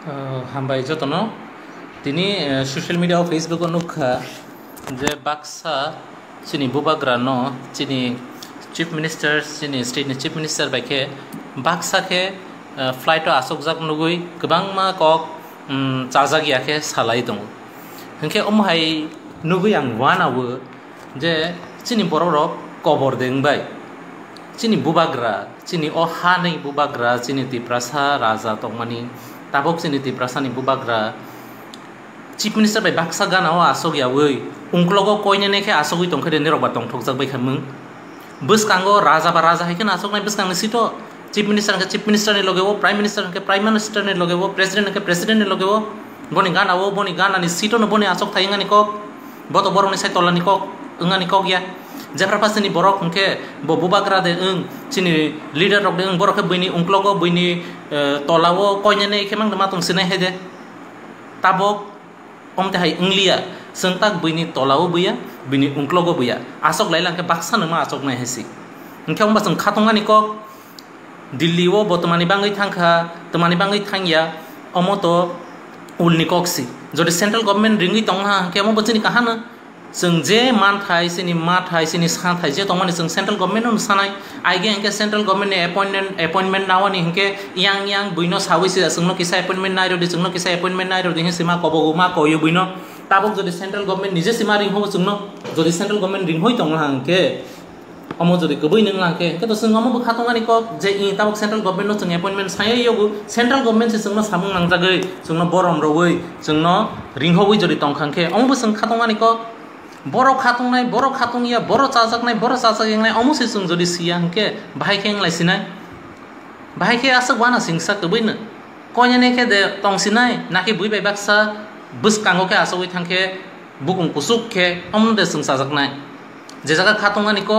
हामबाय जतनो दिनै social media Facebook नुखा जे बाक्सा चिनी बुबाग्रा न चिनी चीफ मिनिस्टर चिनी स्टेट नि चीफ मिनिस्टर बाइके बाक्सा के फ्लाइट आसोकजाक नुगुई गोबां मा कक चाजागियाके सालाय दं हंके अमहाय नुगुई आं वानावो जे चिनी बररक कबर देंबाय चिनी बुबाग्रा चिनी ओ हानै बुबाग्रा चिनी तिप्रासा राजा तंगमानी ताबक चिनी तिप्रासा नि बुबाग्रा चीफ मिनिस्टर बाय बाक्सा गानाव आसोगियावै उंक्लगो कोयनेनेखे आसोगुइ तंखदे निरबा तंथकजाक बायखामों बसकांगो राजा बा राजा हायखन आसोगनाय बसकांग सितो चीफ मिनिस्टर नि लगेवो प्राइम मिनिस्टर नि लगेवो प्रेसिडेंट नि लगेवो बनि गानावो बनि गानानि सितो न बनि आसोक थायंगानि कक बतो बरनि साय तलानि कक अंगानि कक या जेफ्रा पासनि बरक हंके बुबाग्रा दे चिनी लीडर रक दे बरके बैनि उंक्लगो बैनि तलावो कोयनेने खेमांग मा तंसिनाय हेदे ताबक अमते हाय इंग्लिया संताक बैनि तलावो बैया बैनि उंक्लगो बैया आसोक लायलांके बाक्सा नमा आसोक नाय हेसि हंके होमबा जों खातंगानि कक दिल्ली वो बर्तमानी बांगै थांखा तमानी बांगै थांगिया अमतो उलनि कक्सि जदि सेंट्रल गवर्नमेंट रिंगै तंहा हंके अमो बचनि कहानो जों जे मान थाय सिनि मा थाय सिनि सा थाय जे तंमानि जों सेंट्रल गवर्नमेंट नु सानाय आइगे हंके सेंट्रल गवर्नमेंट नि अपॉइंटमेंट नावानि हंके यांग बुइनो सावैसे जोंनो किसा अपॉइंटमेंट नायरो दि जोंनो किसा अपॉइंटमेंट नायरो दि सिमा कबगु मा कयो बुइनो ताबक जदि सेंट्रल गवर्नमेंट निजे सिमा रिंहो जोंनो जदि सेंट्रल गवर्नमेंट रिंहोय तंहा हंके अमो जदि गबै नों लांके के तो जों अमो खातंगानि क जे इ ताबक सेंट्रल गवर्नमेंट नो जों अपॉइंटमेंट सायै योगु सेंट्रल गवर्नमेंट से जोंनो सामुं नांजागै जोंनो बरम रवै जोंनो रिंहोवै जदि तंखांके अमो जों खातंगानि क बर' खातंगिया बर' चाजागनाय अमुसे जों जदि सिया हंके बाहायखे लायसिनाय बाहायखे आसक वाना सिंसा कबैनो कोयनेखे दे तंसिनाय नाके बुइबाय बाक्सा बसकांगोके आसगै थांखे बुकुं कुसुकखे अमदे जों चाजागनाय जे जागा खातंगानि क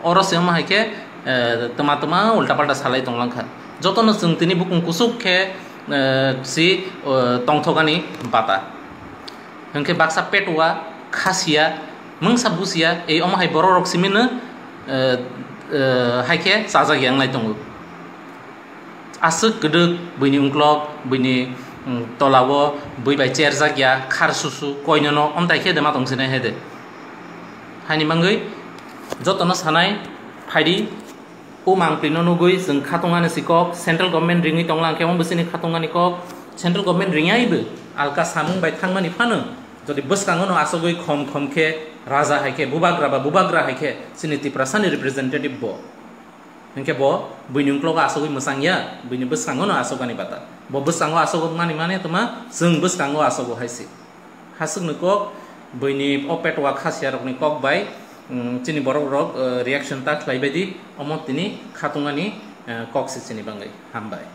अरसे माहायखे तमा उल्टा पाल्टा सालाय तंलांखा जतनो जों तिनि बुकुं कुसुकखे सि तंथगानि बाता हंके बाक्सा पेटुआ खासिया मंसा बुसिया ए अमहाय बर' रक्सिमिनो हायखे चाजागियां लाय दङ आसोक गदक बैनि उंक्लग बैनि तलावो बैबाय चेर जागिया खारसुसु कयननो अमतायखे दे मा दंसिनाय हेदे हानि मांगै जतनो सानाय फायदि उ मांप्लिनो नुगै जों खातंगानि सिकक सेंट्रल गवर्नमेंट रिङै तंलांखे अम बसिनि खातंगानि कक सेंट्रल गवर्नमेंट रिङायबो आलका सामुं बाय थांमानि फानो जदि बसकांगनो आसगै खमखे राजा हायखे बुबाग्रा हायखे चिनि तिप्रासानि रिप्रेजेंटेटिव बो हंके बो बैनि उंक्लग आसगै मसांगिया बैनि बसकांगनो आसगानि बाता बो बसकांगो आसगो माने तमा जों बसकांगो आसगो हायसि हासुगनो कक बैनि अपेटवा खासिया रकनि कक बाय चिनि बरक रिएक्शन ता खलायबायदि अमतिनि खातुंगानि कक्सि चिनि बांगै हामबाय।